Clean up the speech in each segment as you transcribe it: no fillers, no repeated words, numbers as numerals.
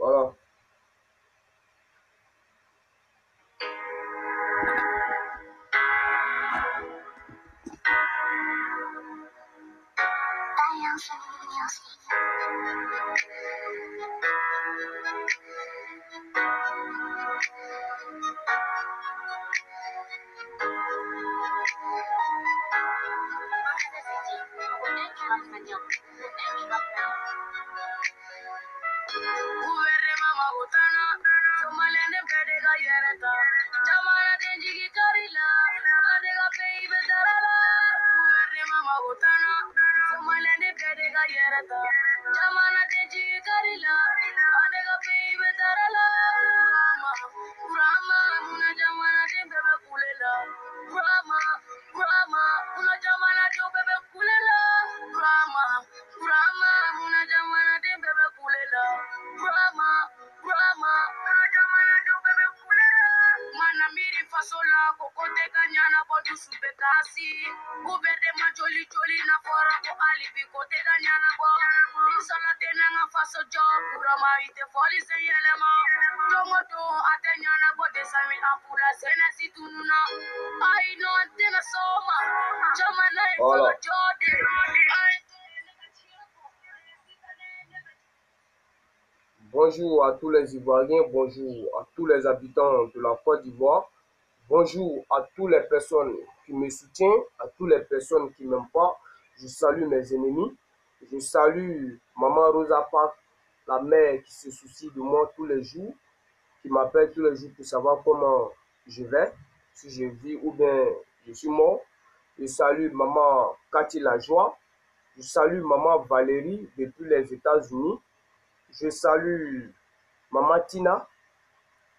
Voilà. Voilà. Bonjour à tous les Ivoiriens, bonjour à tous les habitants de la Côte d'Ivoire, bonjour à toutes les personnes qui me soutiennent, à toutes les personnes qui ne m'aiment pas. Je salue mes ennemis, je salue Maman Rosa Parks, la mère qui se soucie de moi tous les jours, qui m'appelle tous les jours pour savoir comment je vais, si je vis ou bien je suis mort. Je salue Maman Cathy Lajoie, je salue Maman Valérie depuis les États-Unis. Je salue Maman Tina,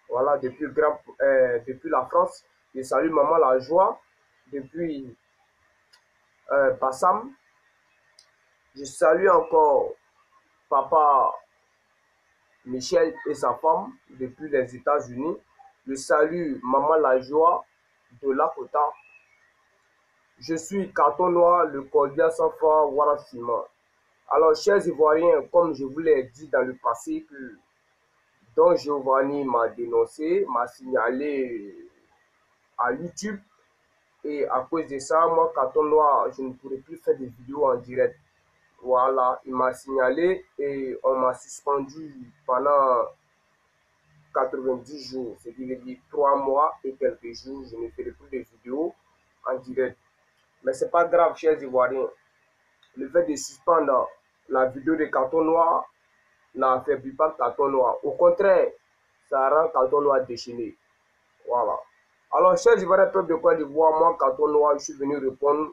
voilà, depuis la France. Je salue Maman La Joie depuis Bassam. Je salue encore Papa Michel et sa femme depuis les États-Unis. Je salue Maman La Joie de Lakota. Je suis Carton Noir, le cordial sans foi Warafima. Alors, chers Ivoiriens, comme je vous l'ai dit dans le passé, que Don Giovanni m'a dénoncé, m'a signalé à YouTube. Et à cause de ça, moi, Carton Noir, je ne pourrais plus faire des vidéos en direct. Voilà, il m'a signalé et on m'a suspendu pendant 90 jours. C'est à dire 3 mois et quelques jours, je ne ferai plus de vidéos en direct. Mais ce n'est pas grave, chers Ivoiriens. Le fait de suspendre la vidéo de Carton Noir n'affaiblit pas Carton Noir. Au contraire, ça rend Carton Noir déchaîné. Voilà. Alors, chers Ivoiriens, peuple de Côte d'Ivoire, moi, Carton Noir, je suis venu répondre,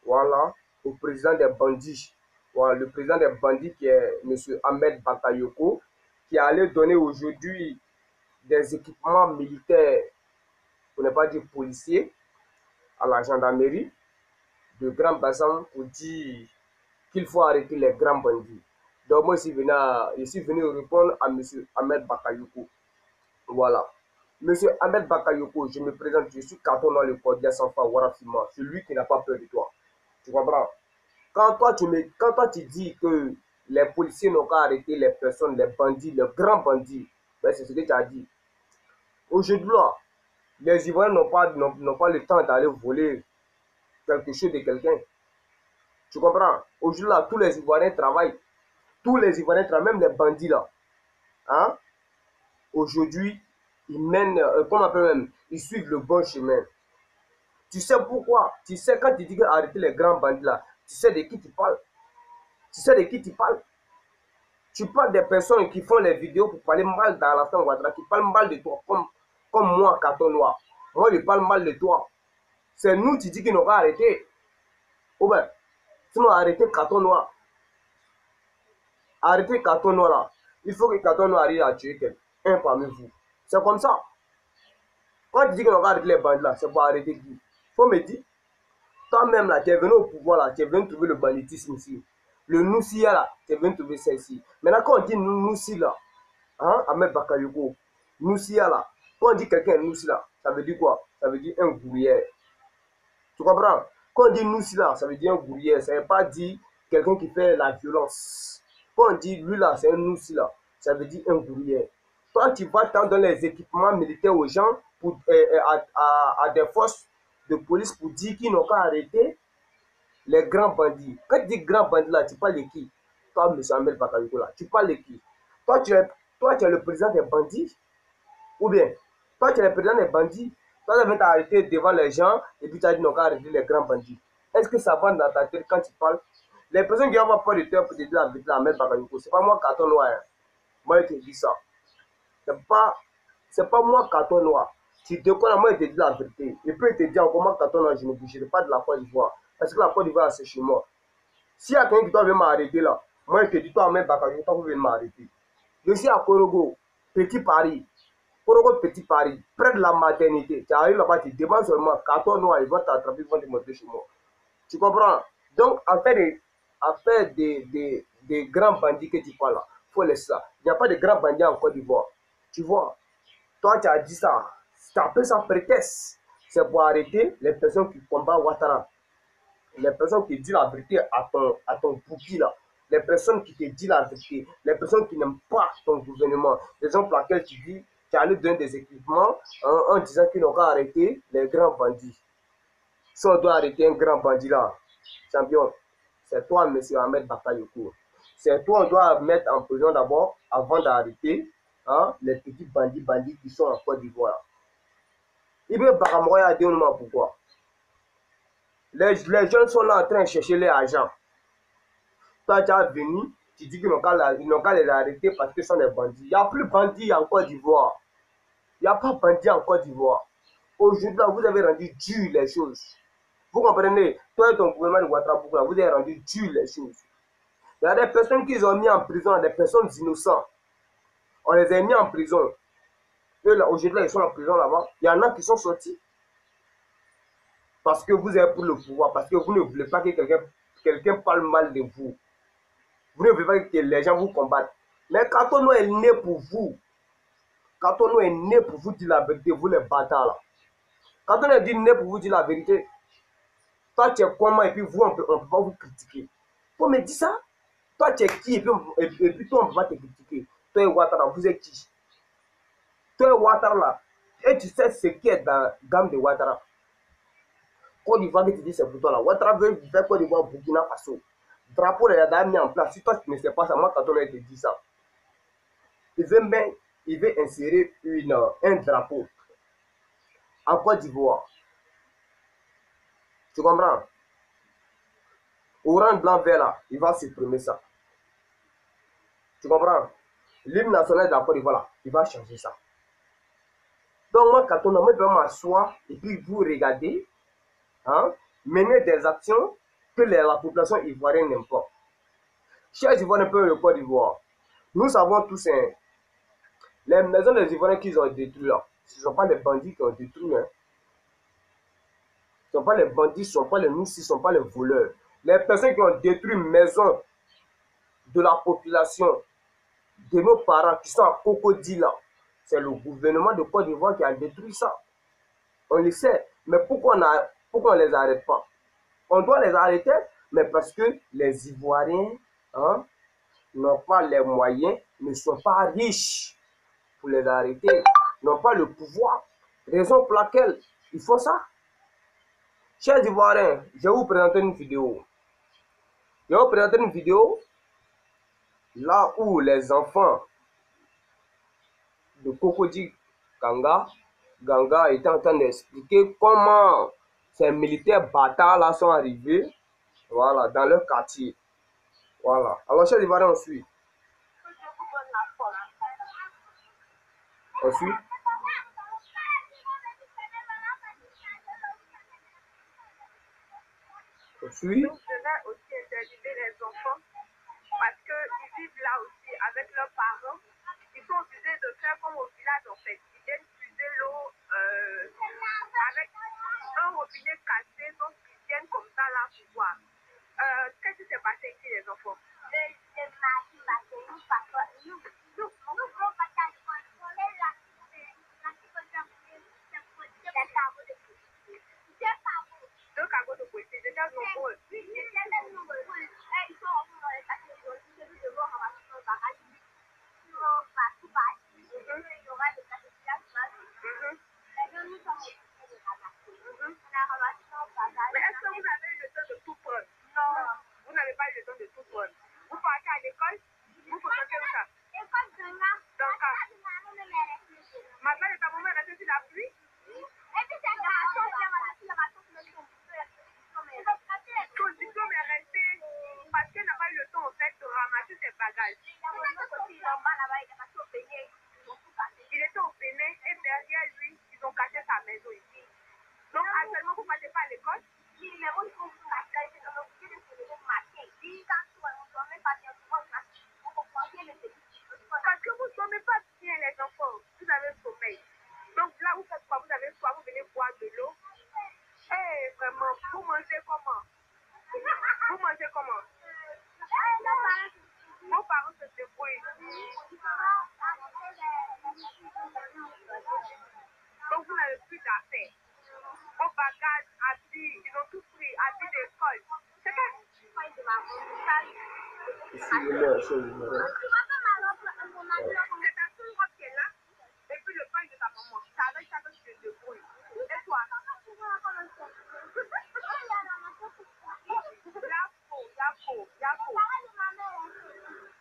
voilà, au président des bandits. Voilà, le président des bandits qui est M. Ahmed Bakayoko, qui allait donner aujourd'hui des équipements militaires, pour ne pas dire policiers, à la gendarmerie de Grand Bassam pour dire qu'il faut arrêter les grands bandits. Donc, moi, je suis venu répondre à M. Ahmed Bakayoko. Voilà. Monsieur Ahmed Bakayoko, je me présente, je suis Carton Noir, le cordial sans foi Warafima, celui qui n'a pas peur de toi. Tu comprends? Quand toi tu dis que les policiers n'ont qu'à arrêter les personnes, les bandits, les grands bandits, ben c'est ce que tu as dit. Aujourd'hui, les Ivoiriens n'ont pas le temps d'aller voler quelque chose de quelqu'un. Tu comprends? Aujourd'hui, tous les Ivoiriens travaillent. Tous les Ivoiriens travaillent, même les bandits là. Hein? Aujourd'hui, ils mènent, comment on appelle même, ils suivent le bon chemin. Tu sais pourquoi? Tu sais, quand tu dis arrêter les grands bandits là, tu sais de qui tu parles? Tu sais de qui tu parles? Tu parles des personnes qui font les vidéos pour parler mal d'Alassane Ouattara, qui parlent mal de toi, comme moi, Carton Noir. Moi, je parle mal de toi. C'est nous, tu dis qu'ils n'ont pas arrêté. Oh ben, sinon, arrêtez Carton Noir. Arrêtez Carton Noir là. Il faut que Carton Noir arrive à tuer quelqu'un parmi vous. C'est comme ça. Quand tu dis qu'on va arrêter les bandits là, c'est pour arrêter qui? Faut me dire. Toi-même là, tu es venu au pouvoir là, tu es venu trouver le banditisme ici. Le Noussia là, tu es venu trouver ça ici. Maintenant, quand on dit Noussi là, hein, Ahmed Bakayoko, Noussia là, quand on dit quelqu'un Noussi là, ça veut dire quoi? Ça veut dire un gourrière. Tu comprends? Quand on dit Noussi là, ça veut dire un gourrière. Ça ne veut pas dire quelqu'un qui fait la violence. Quand on dit lui là, c'est un Noussi là, Ça veut dire un gourrier. Toi, tu vas tendre les équipements militaires aux gens, pour, à des forces de police pour dire qu'ils n'ont qu'à arrêter les grands bandits. Quand tu dis grands bandits là, tu parles de qui? Toi, M. Ahmed Bakayoko là, tu parles de qui? Toi, tu es le président des bandits? Ou bien, toi, tu es le président des bandits, toi, tu vas t'arrêter devant les gens et puis tu as dit non, qu'à arrêter les grands bandits. Est-ce que ça va dans ta tête quand tu parles? Les personnes qui ont avoir peur de toi pour te dire la vérité, la Ahmed Bakayoko, c'est pas moi, carton noir. Hein. Moi, je te dis ça. C'est pas moi, carton noir. Tu déconnes, moi, je te dis la vérité. Et puis, il te dit encore, moi, carton noir, je ne bougerai pas de la Côte d'Ivoire. Parce que la Côte d'Ivoire, c'est chez moi. S'il y a quelqu'un qui doit venir m'arrêter là, moi, je te dis, toi, Ahmed Bakayoko, toi, vous venez m'arrêter. Je suis à Korogo, Petit Paris. Korogo, Petit Paris, près de la maternité. Tu arrives là-bas, tu demandes seulement, carton noir, ils vont t'attraper, ils vont te montrer chez moi. Tu comprends? Donc, en fait des grands bandits que tu parles là, il faut laisser ça. Il n'y a pas de grands bandits en Côte d'Ivoire. Tu vois? Toi, tu as dit ça. Tu appelles ça prétexte. C'est pour arrêter les personnes qui combattent Ouattara. Les personnes qui disent la vérité à ton bouki là. Les personnes qui te disent la vérité. Les personnes qui n'aiment pas ton gouvernement. Les gens pour lesquels tu dis, tu allais donner des équipements en disant qu'ils n'ont qu'à arrêter les grands bandits. Si on doit arrêter un grand bandit là, champion, c'est toi, M. Ahmed Bakayoko. C'est toi, on doit mettre en prison d'abord avant d'arrêter hein, les petits bandits qui sont en Côte d'Ivoire. Ibn Bakamoya a dit pourquoi. Les jeunes sont là en train de chercher les agents. Toi, tu es venu, tu dis qu'ils n'ont qu'à les arrêter parce que ce sont des bandits. Il n'y a plus de bandits en Côte d'Ivoire. Il n'y a pas de bandits en Côte d'Ivoire. Aujourd'hui, vous avez rendu dur les choses. Vous comprenez? Toi et ton gouvernement de Ouattara, vous avez rendu dur les choses. Il y a des personnes qu'ils ont mis en prison, des personnes innocentes. On les a mis en prison. Eux, là, aujourd'hui, ils sont en prison là-bas. Il y en a qui sont sortis. Parce que vous êtes pour le pouvoir. Parce que vous ne voulez pas que quelqu'un parle mal de vous. Vous ne voulez pas que les gens vous combattent. Mais quand on est né pour vous, quand on est né pour vous dire la vérité, vous les bâtards là. Quand on est né pour vous dire la vérité, toi tu es comment et puis vous, on ne peut pas vous critiquer. Faut me dire ça. Toi tu es qui et puis toi on ne peut pas te critiquer. Toi et Ouattara, vous êtes qui? Toi et Ouattara là. Et tu sais ce qui est dans la gamme de Ouattara. Côte d'Ivoire que tu dis c'est pour toi là. Ouattara veut faire Côte d'Ivoire Burkina Faso. Drapeau là, il a mis en place. Si toi tu ne sais pas ça, moi quand on a te dit ça. Il veut insérer un drapeau en Côte d'Ivoire. Tu comprends? Orange, blanc, vert là, il va supprimer ça. Tu comprends? L'hymne national de la Côte d'Ivoire là, il va changer ça. Donc moi, quand on a moi, m'asseoir et puis vous regardez, hein, mener des actions que la population ivoirienne n'aime pas. Chers Ivoiriens, un peu le Côte d'Ivoire, nous savons tous, hein, les maisons des Ivoiriens qu'ils ont détruites là, ce ne sont pas les bandits qui ont détruit. Hein. Ce ne sont pas les bandits, ce ne sont pas les noussis, ce ne sont pas les voleurs. Les personnes qui ont détruit une maison de la population, de nos parents qui sont à Cocody là, c'est le gouvernement de Côte d'Ivoire qui a détruit ça. On le sait. Mais pourquoi on ne les arrête pas? On doit les arrêter, mais parce que les Ivoiriens hein, n'ont pas les moyens, ne sont pas riches pour les arrêter, n'ont pas le pouvoir. Raison pour laquelle il faut ça. Chers Ivoiriens, je vais vous présenter une vidéo. Je vais vous présenter une vidéo là où les enfants de Cocody Ganga étaient en train d'expliquer comment ces militaires bâtards là sont arrivés voilà, dans leur quartier. Voilà. Alors, chers Ivoiriens, on suit. On suit. On suit. Donc, je vais aussi interviewer les enfants parce qu'ils vivent là aussi avec leurs parents. Ils sont obligés de faire comme au village en fait. Ils viennent puiser l'eau avec un robinet cassé, donc ils viennent comme ça là pour boire. Qu'est-ce qui s'est passé ici les enfants? Deux cargos de policiers, j'étais nombreux. reçu ses bagages. Il était au Bénin et derrière lui, ils ont caché sa maison ici. Donc actuellement, vous ne partez pas à l'école? Parce que vous ne dormez pas bien, les enfants. Vous avez le sommeil. Donc là, vous faites quoi? Vous avez soif, vous venez boire de l'eau. Eh, vraiment, vous mangez comment? Vous mangez comment? Vos parents se débrouillent. Donc vous n'avez plus d'affaires. Vos bagages, habits, ils ont tout pris, habits d'école. C'est ça? Excusez-moi, excusez-moi. C'est ta seule robe qui est là. Et puis le pain de ta maman. C'est avec ça que tu te débrouilles. Et toi? Yafo.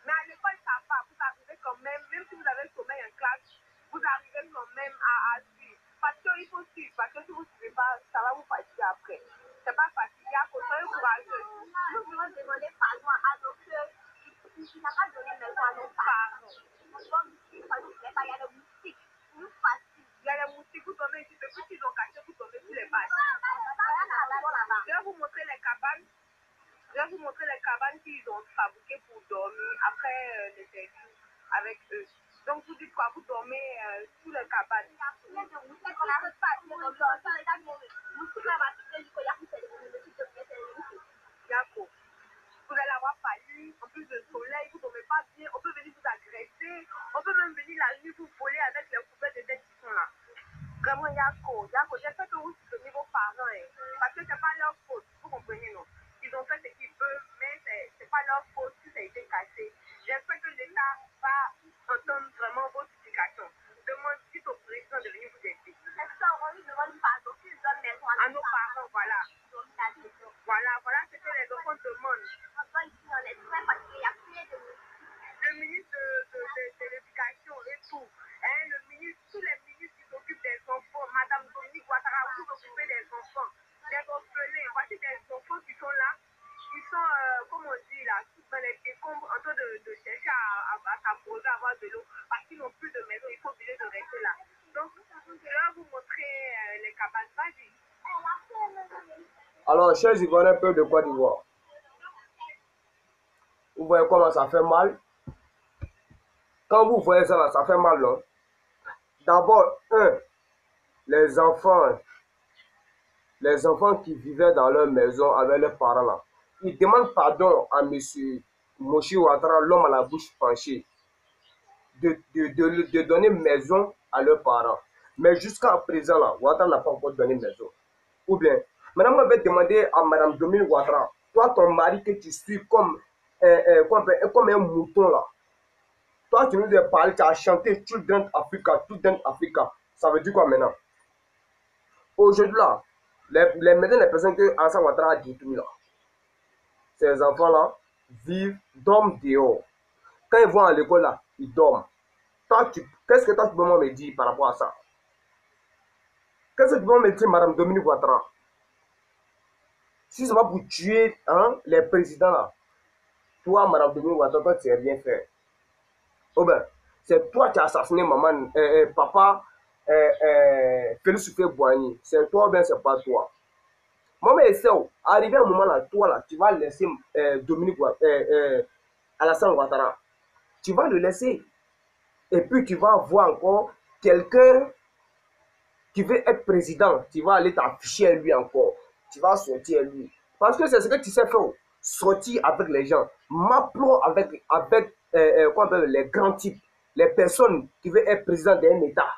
Mais à l'école, ça va. Vous arrivez quand même si vous avez le sommeil en classe, vous arrivez quand même à suivre. Parce qu'il faut suivre. Parce que si vous ne suivez pas, ça va vous fatiguer après. C'est pas facile. Yafo, soyez courageux. Nous voulons demander pardon à nos soeurs qui n'ont pas donné maison à nos parents. Il y a des moustiques. Il y a des moustiques, vous tombez ici. Depuis qu'ils ont caché, vous tombez sur les balles. Je vais vous montrer les cabanes. Je vais vous montrer les cabanes qu'ils ont fabriquées pour dormir après les interviews avec eux. Donc vous dites quoi? Vous dormez sous les cabanes. D'accord. Vous allez avoir fallu, en plus de soleil, vous ne dormez pas bien, on peut venir vous agresser, on peut même venir la nuit vous voler avec les couverts de tête qui sont là. Vraiment, Yako, j'espère que vous soutenez vos parents, hein, parce que ce n'est pas leur faute, vous comprenez, non? Ils ont fait ce qu'ils peuvent, mais ce n'est pas leur faute si ça a été cassé. J'espère que l'État va entendre vraiment vos explications. Dites au président de venir vous aider. À nos parents, voilà. Voilà ce que les enfants demandent. Le ministre de l'éducation et tout, hein, tous les ministres qui s'occupent des enfants, Madame Dominique Ouattara, vous occupez des enfants, des orphelins. Voici des enfants qui sont là, qui sont, comme on dit là, dans les décombres, en train de chercher à s'apposer, à avoir de l'eau, parce qu'ils n'ont plus de maison, ils sont obligés de rester là. Donc, je vais vous montrer les cabanes. Vas-y. Alors, chers Ivoiriens, peu de Côte d'Ivoire. Vous voyez comment ça fait mal? Quand vous voyez ça, là, ça fait mal, non? D'abord, les enfants qui vivaient dans leur maison avec leurs parents, là, ils demandent pardon à M. Moshi Ouattara, l'homme à la bouche penchée, de donner maison à leurs parents. Mais jusqu'à présent, là, Ouattara n'a pas encore donné maison. Ou bien, maintenant, on va demander à Mme Dominique Ouattara, toi, ton mari que tu suis comme un mouton, là. Toi, tu nous as parlé, tu as chanté Children Africa, Children Africa. Ça veut dire quoi maintenant? Aujourd'hui, là, les personnes que Alassane Ouattara a détruites, là, ces enfants-là dorment dehors. Quand ils vont à l'école, là, ils dorment. Qu'est-ce que toi, tu peux me dire par rapport à ça? Qu'est-ce que tu peux me dire, Mme Dominique Ouattara? Si ça va pour tuer les présidents, là, toi, Mme Dominique Ouattara, toi, tu n'as rien fait. Oh ben, c'est toi qui as assassiné maman, papa Félix Houphouët-Boigny. C'est toi ou bien c'est pas toi? Moi, mais c'est arrivé un moment là, toi là, tu vas laisser Dominique Alassane Ouattara. Tu vas le laisser. Et puis tu vas voir encore quelqu'un qui veut être président. Tu vas aller t'afficher à lui encore. Tu vas sortir à lui. Parce que c'est ce que tu sais faire. Sortir avec les gens. M'appeler avec les grands types. Les personnes qui veulent être président d'un État.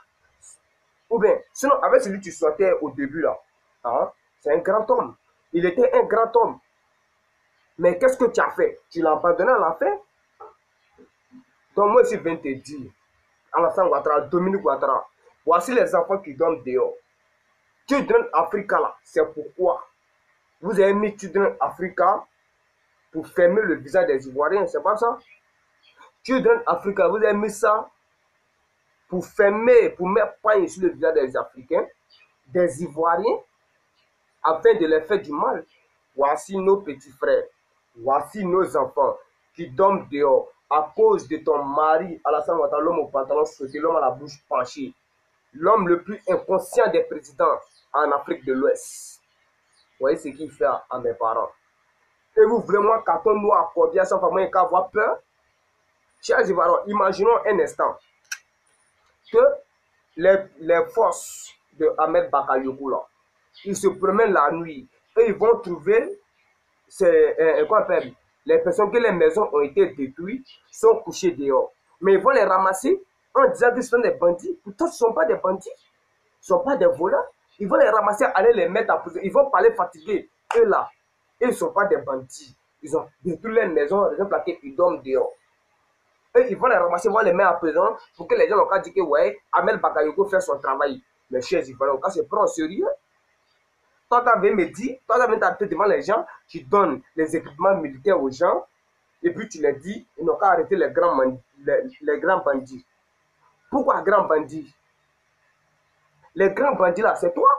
Ou bien, sinon, avec celui que tu sortais au début là, hein, c'est un grand homme. Il était un grand homme. Mais qu'est-ce que tu as fait? Tu l'as abandonné à la fin? Donc moi, je viens te dire, Alassane Ouattara, Dominique Ouattara, voici les enfants qui dorment dehors. Children Africa là, c'est pourquoi vous avez mis Children Africa pour fermer le visage des Ivoiriens, c'est pas ça? Children Africa, vous avez mis ça pour fermer, pour mettre pain sur le visage des Africains, des Ivoiriens, afin de les faire du mal. Voici nos petits frères, voici nos enfants qui dorment dehors à cause de ton mari, Alassane Ouattara, l'homme au pantalon sauté, l'homme à la bouche penchée, l'homme le plus inconscient des présidents en Afrique de l'Ouest. Vous voyez ce qu'il fait à mes parents. Et vous voulez moi carton noir accorder à sa famille qu'à avoir peur? Chers Ivoiriens, imaginons un instant que les forces de Ahmed Bakayoko là, ils se promènent la nuit et ils vont trouver quoi on appelle, les personnes que les maisons ont été détruites sont couchées dehors. Mais ils vont les ramasser en disant que ce sont des bandits. Pourtant, ce ne sont pas des bandits, ce ne sont pas des voleurs. Ils vont les ramasser, aller les mettre en prison. Ils vont parler fatigués. Eux là, ils ne sont pas des bandits. Ils ont détruit les maisons, raison pour laquelle ils dorment dehors. Et ils vont les ramasser, ils vont les mettre en prison pour que les gens n'ont qu'à dire que ouais, Ahmed Bakayoko fait son travail. Mais chers Ivoiriens, quand c'est prend au sérieux, toi, tu avais me dit, toi, tu avais t'arrêter devant les gens, tu donnes les équipements militaires aux gens, et puis tu leur dis, ils n'ont qu'à arrêter les grands bandits. Pourquoi grands bandits? Les grands bandits là, c'est toi.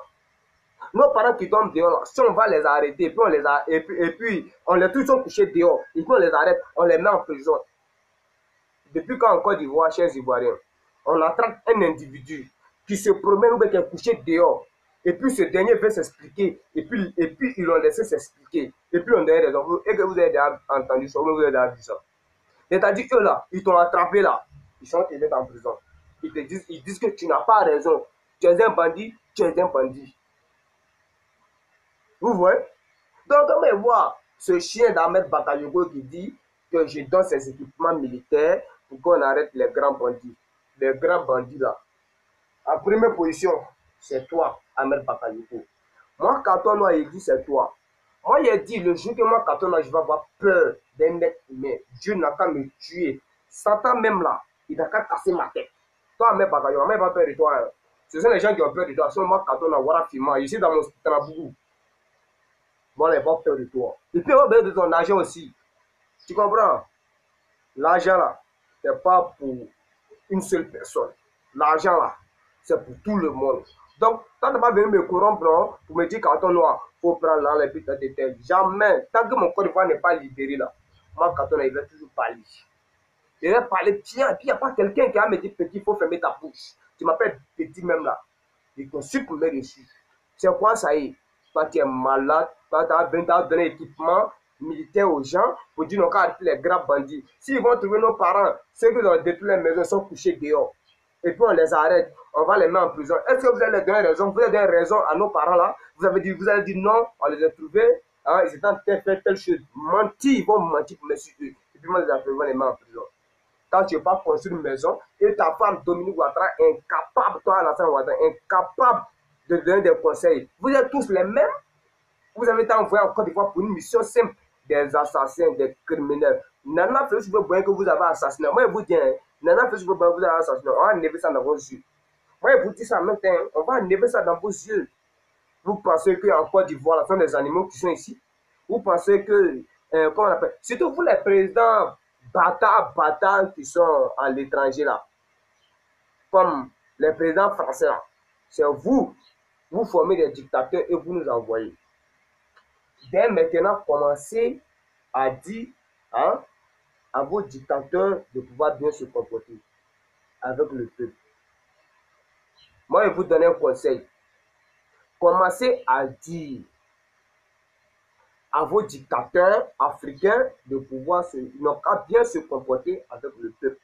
Nos parents qui tombent dehors, là, si on va les arrêter, puis on les tous sont couchés dehors, et puis on les arrête, on les met en prison. Depuis quand en Côte d'Ivoire, chers Ivoiriens, on attrape un individu qui se promène ou qui est couché dehors, et puis ce dernier veut s'expliquer, et puis ils l'ont laissé s'expliquer, et puis on donne raison, et que vous avez déjà entendu ça, ou vous avez déjà vu ça. C'est-à-dire eux là, ils t'ont attrapé là, ils sont te mettent en prison. Ils disent que tu n'as pas raison, tu es un bandit, tu es un bandit. Vous voyez? Donc, on va voir ce chien d'Ahmed Bakayoko qui dit que je donne ses équipements militaires pour qu'on arrête les grands bandits. Les grands bandits là. En première position, c'est toi, Ahmed Bakayoko. Moi, Carton Noir, il dit c'est toi. Moi, il a dit le jour que moi, Carton Noir, je vais avoir peur d'un être humain. Dieu n'a qu'à me tuer. Satan même là, il n'a qu'à casser ma tête. Toi, Ahmed Bakayoko, moi, il n'a pas peur de toi. Hein. Ce sont les gens qui ont peur de toi. Sinon, moi, Carton Noir, voilà, filmant. Ici, dans mon Trabougou. Bon, les pas peur de toi. Et puis, on a besoin de ton argent aussi. Tu comprends? L'argent là, c'est pas pour une seule personne. L'argent là, c'est pour tout le monde. Donc, tu n'as pas venu me corrompre pour me dire carton noir, il faut prendre là les buts de terre. Jamais. Tant que mon Côte d'Ivoire n'est pas libéré là, moi, carton noir, il va toujours parler. Il va parler bien. Et puis, il n'y a pas quelqu'un qui va me dire petit, il faut fermer ta bouche. Tu m'appelles petit même là. Il te supprime dessus. C'est quoi ça y est? Toi, tu es malade. Toi, tu as donné équipement militaire aux gens pour dire non, qu'à arrêter les grands bandits. S'ils vont trouver nos parents, ceux qui ont détruit les maisons sont couchés dehors. Et puis on les arrête, on va les mettre en prison. Est-ce que vous allez donner raison? Vous avez donné raison à nos parents là? Vous allez dit non, on les a trouvés, hein, ils étaient en train de faire telle chose. Mentir, ils vont mentir pour me suivre. Et puis moi, les affaires, on les met en prison. Quand tu n'as pas construit une maison et ta femme Dominique Ouattara incapable, toi Alassane Ouattara, incapable de donner des conseils. Vous êtes tous les mêmes. Vous avez été envoyé en Côte d'Ivoire pour une mission simple des assassins, des criminels. Nana fait vous que vous avez assassiné. Moi, je vous dis, Nana fait vous avez assassiné. On va enlever ça dans vos yeux. Moi, je vous dis ça maintenant. On va enlever ça dans vos yeux. Vous pensez qu'en Côte d'Ivoire, ce sont des animaux qui sont ici? Vous pensez que, comment on appelle? Surtout vous, les présidents bâtards qui sont à l'étranger là, comme les présidents français là, c'est vous formez des dictateurs et vous nous envoyez. Dès maintenant, commencez à dire hein, à vos dictateurs de pouvoir bien se comporter avec le peuple. Moi, je vais vous donner un conseil. Commencez à dire à vos dictateurs africains de pouvoir bien se comporter avec le peuple.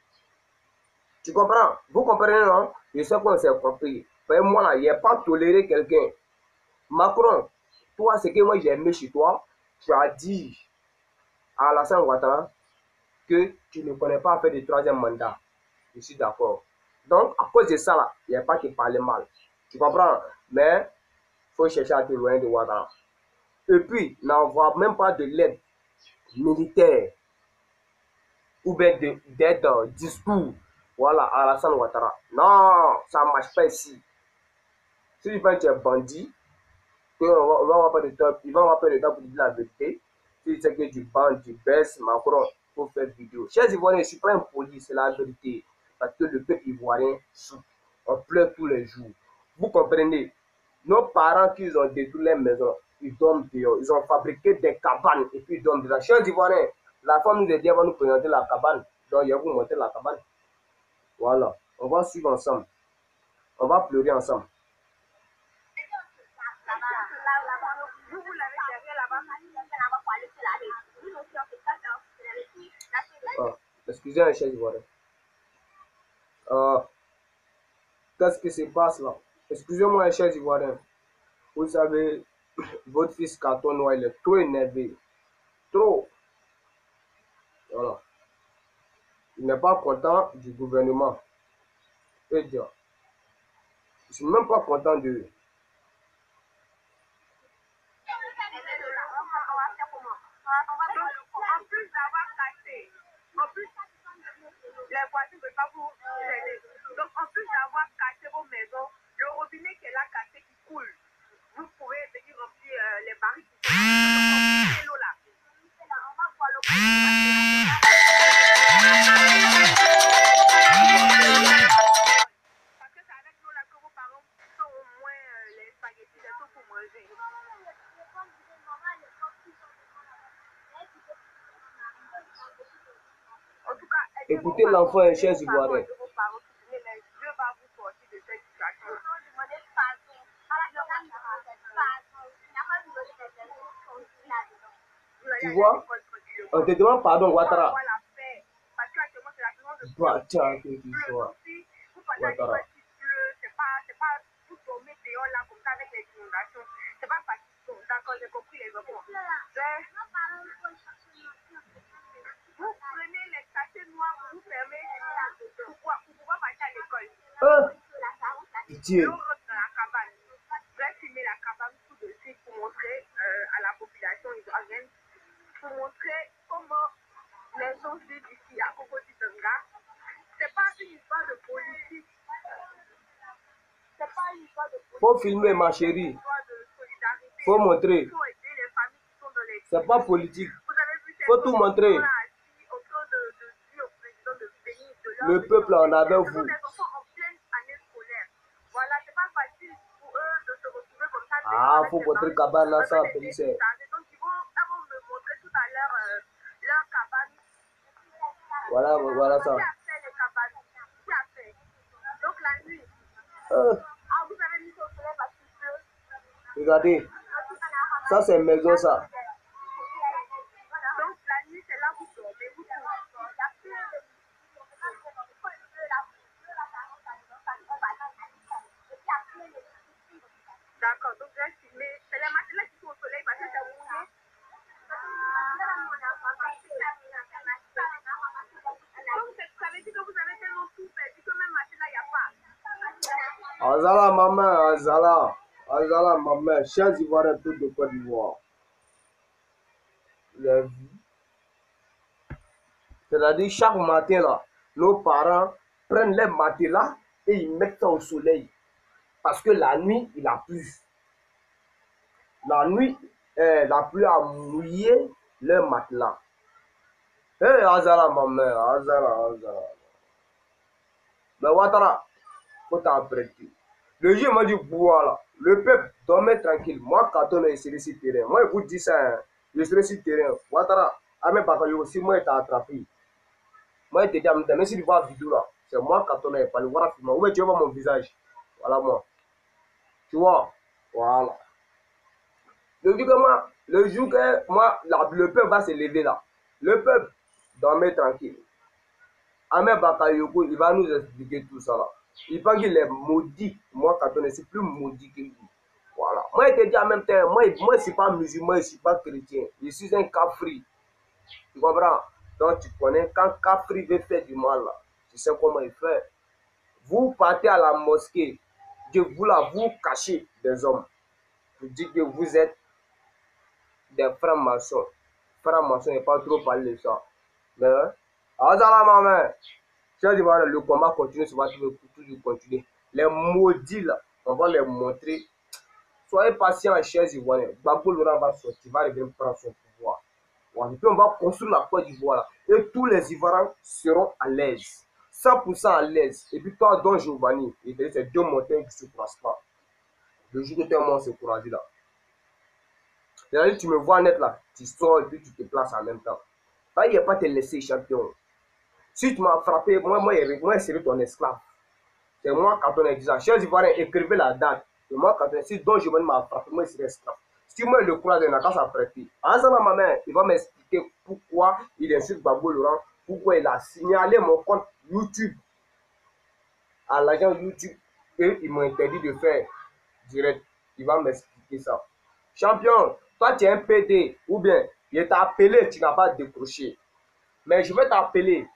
Tu comprends? Vous comprenez, non? Je sais qu'on s'est compris. Mais moi, là, je n'ai pas toléré quelqu'un. Macron, toi, ce que moi j'ai aimé chez toi, tu as dit à Alassane Ouattara que tu ne connais pas faire de troisième mandat. Je suis d'accord. Donc, à cause de ça, là, il n'y a pas qui parler mal. Tu comprends? Mais il faut chercher à te loin de Ouattara. Et puis, n'envoie même pas de l'aide militaire ou bien d'aide discours. Voilà, à Alassane Ouattara. Non, ça ne marche pas ici. Si tu penses que tu es bandit, il va avoir pas de temps pour dire la vérité. Si tu sais que tu bandes, tu baisses, Macron, pour faire vidéo. Chers Ivoiriens, je ne suis pas impoli, c'est la vérité. Parce que le peuple ivoirien souffre. On pleure tous les jours. Vous comprenez? Nos parents qui ont détruit les maisons, ils dorment dehors. Ils ont fabriqué des cabanes et puis ils dorment dehors. Chers Ivoiriens, La femme nous a dit, elle va nous présenter la cabane. Donc, je vais vous montrer la cabane. Voilà. On va suivre ensemble. On va pleurer ensemble. Vous l'avez derrière là-bas. Excusez un chef ivoirien. Qu'est-ce qui se passe là? Excusez-moi un chef ivoirien. Vous savez, votre fils carton noir, il est trop énervé. Trop. Voilà. Il n'est pas content du gouvernement. Et dire. Je ne suis même pas content de lui. En plus d'avoir cassé, en plus, les voitures ne veulent pas vous aider. Donc, en plus d'avoir cassé vos maisons, le robinet qu'elle a cassé qui coule, vous pouvez venir remplir les barils qui sont l'eau là. On va voir l'eau. Parce que c'est avec l'eau là que vos parents sont au moins les spaghettis, les tout pour manger. En tout cas, Écoutez l'enfant un chef ivoirien. Dieu va vous sortir de cette situation. Tu vois, on te demande pardon, Ouattara. Parce qu'actuellement, c'est la saison de Ouattara. Ouattara. c'est pas vous dormez dehors là comme ça avec les inondations. C'est pas facile. D'accord, j'ai compris les enfants. Vous prenez les cachets noirs pour vous fermer pour pouvoir partir à l'école. Pitié. L'eau rentre dans la cabane. Je vais filmer la cabane tout de suite pour montrer à la population ivoirienne, pour montrer comment les gens vivent ici à Cocody-Tanga. C'est pas une histoire de politique. C'est pas une histoire de politique. Faut filmer, ma chérie. C'est une histoire de solidarité. Faut montrer. Il faut aider les familles qui sont dans les... C'est pas politique. Vous avez vu ces Faut tout montrer. gens assis autour de dire au président de venir de leur... Le peuple en avait Ce vous. sont des enfants en pleine année scolaire. Voilà, c'est pas facile pour eux de se retrouver comme ça. Ah, faut montrer cabane là, ça, Donc, police. elles vont me montrer tout à l'heure leur cabane. Voilà ça. Qui a fait les cabanes? Qui a fait? Donc, la nuit. Ah, vous avez mis au soleil parce qu'il pleut. Regardez. Ça, c'est maison, ça. Donc, la nuit, c'est là où vous dormez, vous D'accord, donc je vais filmer. C'est les matelas qui sont au soleil parce que c'est mouillé. Donc, ça veut dire que vous avez tellement tout perdu que même matelas, il n'y a pas. Azala, maman, Azala. Azala, maman. Chers Ivoiriens, tout de Côte d'Ivoire. Les vues. C'est-à-dire, chaque matin, là, nos parents prennent les matelas et ils mettent ça au soleil. Parce que la nuit, il a plu. La nuit, la pluie a mouillé le matelas. Hé, Azala, ma mère, Azala. Mais Ouattara, faut t'apprêter. Le jour m'a dit, voilà, le peuple dormait tranquille. Moi, quand on est sur le terrain, moi, je vous dis ça, hein, je serai sur le terrain. Ouattara, Ahmed Bakayoko aussi, moi, il t'a attrapé. Moi, je te dis, même si tu vois la vidéo là, c'est moi quand on est pas le voir filmer. Où tu vois mon visage? Voilà, moi. Tu vois? Voilà. Le jour que moi, le peuple va se lever là, le peuple dormait tranquille. Ahmed Bakayoko, il va nous expliquer tout ça là. Il pense qu'il est maudit. Moi, quand on est, c'est plus maudit que lui. Voilà. Moi, je te dis en même temps, moi, je ne suis pas musulman, je ne suis pas chrétien. Je suis un cafri. Tu comprends? Donc, tu connais, quand cafri veut faire du mal là, tu sais comment il fait. Vous partez à la mosquée, Dieu vous là, vous cachez des hommes. Vous dites que vous êtes des francs-maçons. Francs-maçons, il n'y a pas trop parlé de ça. Mais, Azala maman, le combat continue, ça va toujours continuer. Les maudits là, on va les montrer. Soyez patients, chers Ivoiriens. Gbagbo Laurent va sortir, va revenir prendre son pouvoir. Et puis on va construire la Côte d'Ivoire. Et tous les Ivoiriens seront à l'aise. 100% à l'aise. Et puis toi, Don Giovanni, c'est deux montagnes qui ne se croisent pas. Le jour que tu es mort, c'est courageux là. C'est-à-dire, tu me vois net là, tu sors et puis tu te places en même temps. Bah, il ne va pas te laisser champion. Si tu m'as frappé, moi, je serai ton esclave. C'est moi quand on a dit ça. Chers Ivoiriens, écrivez la date. C'est moi quand on a dit donc je m'a frappé, moi, je serai esclave. Si moi, le courage, il n'a qu'à s'apprêter. En ça, ma main, il va m'expliquer pourquoi il insulte Babou Laurent, pourquoi il a signalé mon compte YouTube à l'agent YouTube et ils m'ont interdit de faire direct. Il va m'expliquer ça. Champion, toi tu es un PD ou bien il t'a appelé, tu n'as pas décroché. Mais je vais t'appeler,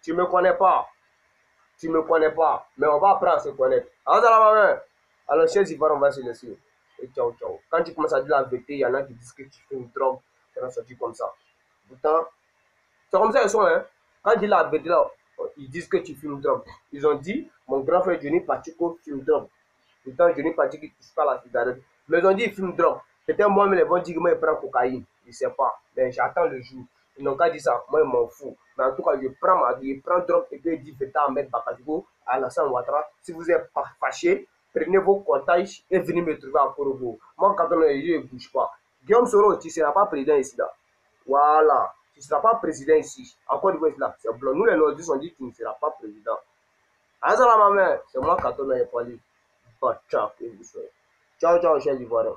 tu ne me connais pas. Tu ne me connais pas, mais on va apprendre à se connaître. Alors, chers Ivoiriens, on va se laisser. Et ciao, ciao. Quand tu commences à dire la vérité, il y en a qui disent que tu fais une drogue. Tu vas sortir comme ça. Pourtant, c'est comme ça ils sont, hein. Quand ils disent la vérité, là, ils disent que tu fumes drogue. Ils ont dit, mon grand frère Johnny Pacheco fume drogue. Pourtant, Johnny Pacheco ne touche pas la cigarette. Mais ils ont dit, il fume drogue. Peut-être moi-même, ils vont dire que moi, il prend cocaïne. Je ne sais pas. Mais j'attends le jour. Ils n'ont qu'à dire ça. Moi, je m'en fous. Mais en tout cas, je prends drogue et puis je dis, à Ahmed Bakadiko, à Alassane Ouattara. Si vous êtes fâché, prenez vos contacts et venez me trouver à Korobo. Moi, quand on est je ne bouge pas. Guillaume Soro, tu ne seras pas président ici, là. Voilà. Tu ne seras pas président ici. Encore une fois, c'est blanc. Nous, les Nordistes, on dit que tu ne seras pas président. Azala, ma mère, c'est moi quand on est parlé. Ciao, ciao, chers Ivoiriens.